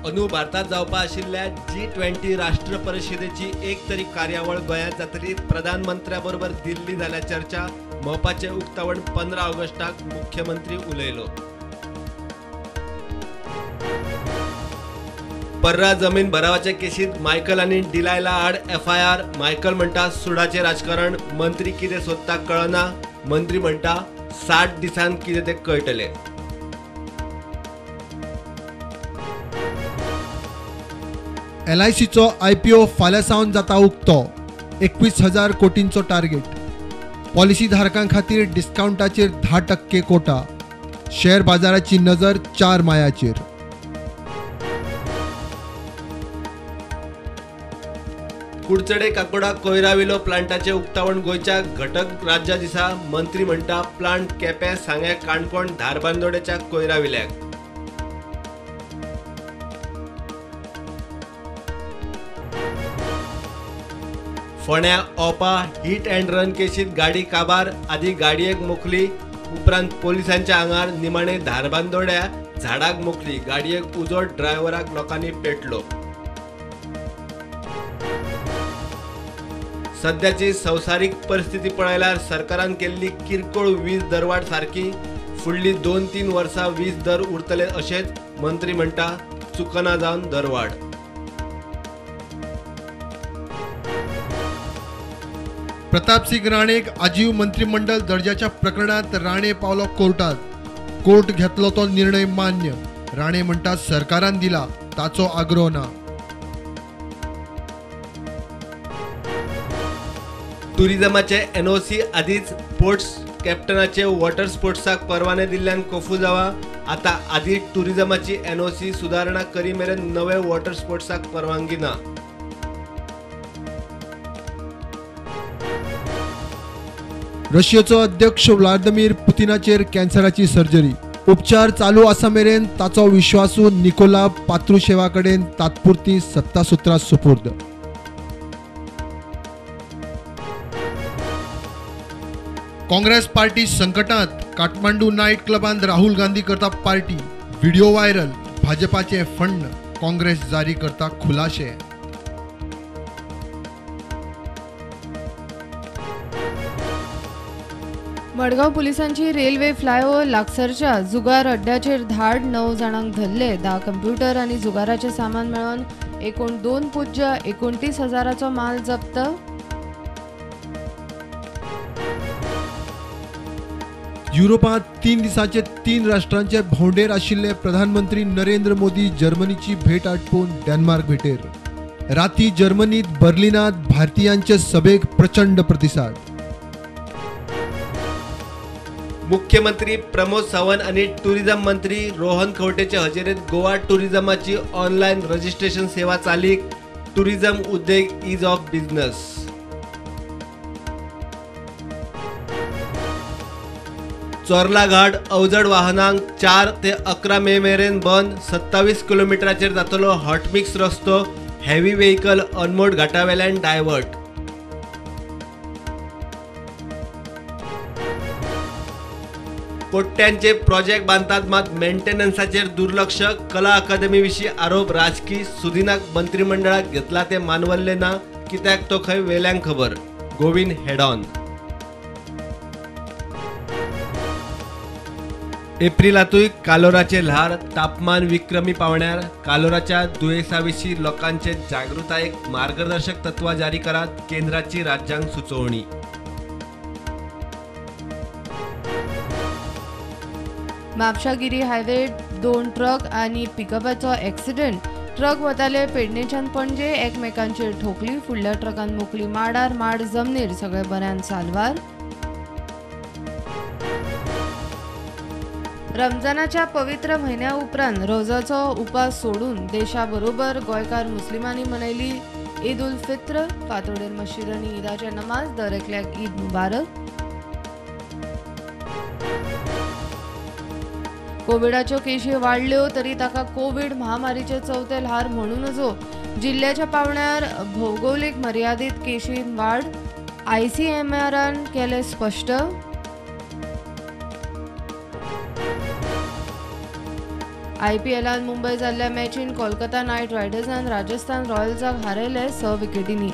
अंदू भारतात जावपा आशिल्ल्या G20 राष्ट्र परिषदेची एक तरी कार्यावळ गोंयांत जातली। प्रधानमंत्र्याबरोबर दिल्ली जाल्या चर्चा। मोपाचे उक्तावण 15 ऑगस्टाक मुख्यमंत्री उलयलो। पर्रा जमीन भरावाच्या केशीत मायकल आनी डिलायला आड FIR। मायकल म्हणटा सुडाचे राजकारण, मंत्री कितें सोदता कळना। मंत्री म्हणटा 60 दिसान कितें ते कळटले। LICचो IPO फाल्यां सावन जाता उक्तो। 21,000 कोटींचो टार्गेट। पॉलिसी धारकां खातीर डिस्काउंटाचेर 10% कोटा। शेअर बाजाराची नजर 4 मायाचेर। कुडचडे काकोडा कोयराविलो प्लांटाचे उक्तावण गोयच्या घटक राज्या दिसा। मंत्री म्हणटा प्लांट केपें सांगे काणकोण धारबांदोडेच्या कोयराविल्याक। फोण्या ओपा हिट अँड रन केशीत गाडी काबार। आदी गाडयेक मोखली, उपरांत पोलिसांच्या आंगार निमाणे धारबांदोड्या झाडाक मोखली। गाडयेक उजोड, ड्रायव्हराक लोकांनी पेटलो। सध्याची संवसारीक परिस्थिती पळयल्यार सरकारान केल्ली किरकोळ वीज दरवाड सारकी। फुडली 2-3 वर्सां वीज दर उरतले अशेंच मंत्री म्हणटा, चुकना जावन दरवाड। प्रताप सिंग राणेक आजीव मंत्रिमंडळ दर्जाच्या प्रकरणात राणे पावलो कोर्टात। कोर्ट घेतलो तो निर्णय मान्य। राणे म्हणटा सरकारान दिला, ताचो आग्रो ना। टुरिझमाचे NOC आदीच स्पोर्ट्स कॅप्टनाचे वॉटर स्पोर्ट्साक परवाने दिल्ल्यान कोफू जावा। आता आदी टुरिझमाची NOC सुधारणा करी मेरेन नवे वॉटर स्पोर्ट्साक परवानगी ना। रशियाचो अध्यक्ष व्लादिमीर पुतिनाचेर कॅन्सराची सर्जरी। उपचार चालू आसा मेरेन ताचो विश्वासू निकोला पात्रुशेवा कडेन तात्पुरती सत्तासुत्रां सुपूर्द। काँग्रेस पार्टी संकटात। काठमांडू नाईट क्लबांत राहुल गांधी करता पार्टी। Video viral. भाजपाचे फंड काँग्रेस जारी करता खुलाशे। मडगांव पुलिसांची रेल्वे फ्लायओव्हर लागसरच्या जुगार अड्ड्याचेर धाड। 9 जाणांक धरले। 10 कंप्युटर आणि जुगाराचे सामान मेळोन एकूण 2,29,000चो माल जप्त। युरोपात 3 दिसांचे 3 राष्ट्रांचे भोंवडेर आशिल्ले प्रधानमंत्री नरेंद्र मोदी जर्मनीची भेट आटपून डेन्मार्क भेटेर। राती जर्मनीत बर्लिनात भारतीयांचे सभेक प्रचंड प्रतिसाद। मुख्यमंत्री प्रमोद सावंत आणि टुरिझम मंत्री रोहन खंवटेचे हजेरेत गोवा टुरिझमाची ऑनलायन रजिस्ट्रेशन सेवा चालीक। टुरिझम उद्देग इज ऑफ बिझनेस। चोरला घाट अवजड वाहनांक 4 ते 11 मे मेरेन बंद। 27 किलोमीटराचेर जातलो हॉटमिक्स रस्तो। हेवी व्हेकल अनमोड घाटावेल्यान डायवर्ट। कोट्यांचे प्रोजेक्ट बांधतात मात मेंटेनन्साचेर दुर्लक्ष। कला अकादमी विशीं आरोप राजकी। सुदीनाक मंत्रिमंडळाक घेतला ते मानवल्ले ना, कित्याक तो खंय वेल्यांक खबर। Govind head on. एप्रिलातूय कालोराचे ल्हार। तापमान विक्रमी पावण्यार। कालोराच्या दुयेसा विशीं लोकांचे जागृतायेक मार्गदर्शक तत्वां जारी करात। केंद्राची राज्यांक सुचोवणी। म्हापशागिरी हायवे 2 ट्रक आणि पिकअपाचो ॲक्सिडेंट। ट्रक वताले पेडणेच्यान पणजे, एकमेकांचेर ठोकली। फुडल्या ट्रकान मोकली माडार, माड जमनीर। सगळे बऱ्यान साल्वार। रमजानाच्या पवित्र म्हयन्या उपरांत रोजाचो उपास सोडून देशाबरोबर गोंयकार मुस्लिमांनी मनयली ईद उल फित्र। फातोडेर मशीदांनी ईदाचे नमाज। दर एकल्याक ईद मुबारक। कोविडाच्यो केशी वाडल्यो तरी ताका कोविड महामारीचे चवथे ल्हार म्हणून नजो। जिल्ह्याच्या पावण्यार भौगोलिक मर्यादित केशींत वाड। ICMRन केले स्पष्ट। IPLान मुंबय जाल्ल्या मॅचीन कोलकाता नायट रायडर्सान राजस्थान रॉयल्साक हारयले 6 विकेटींनी.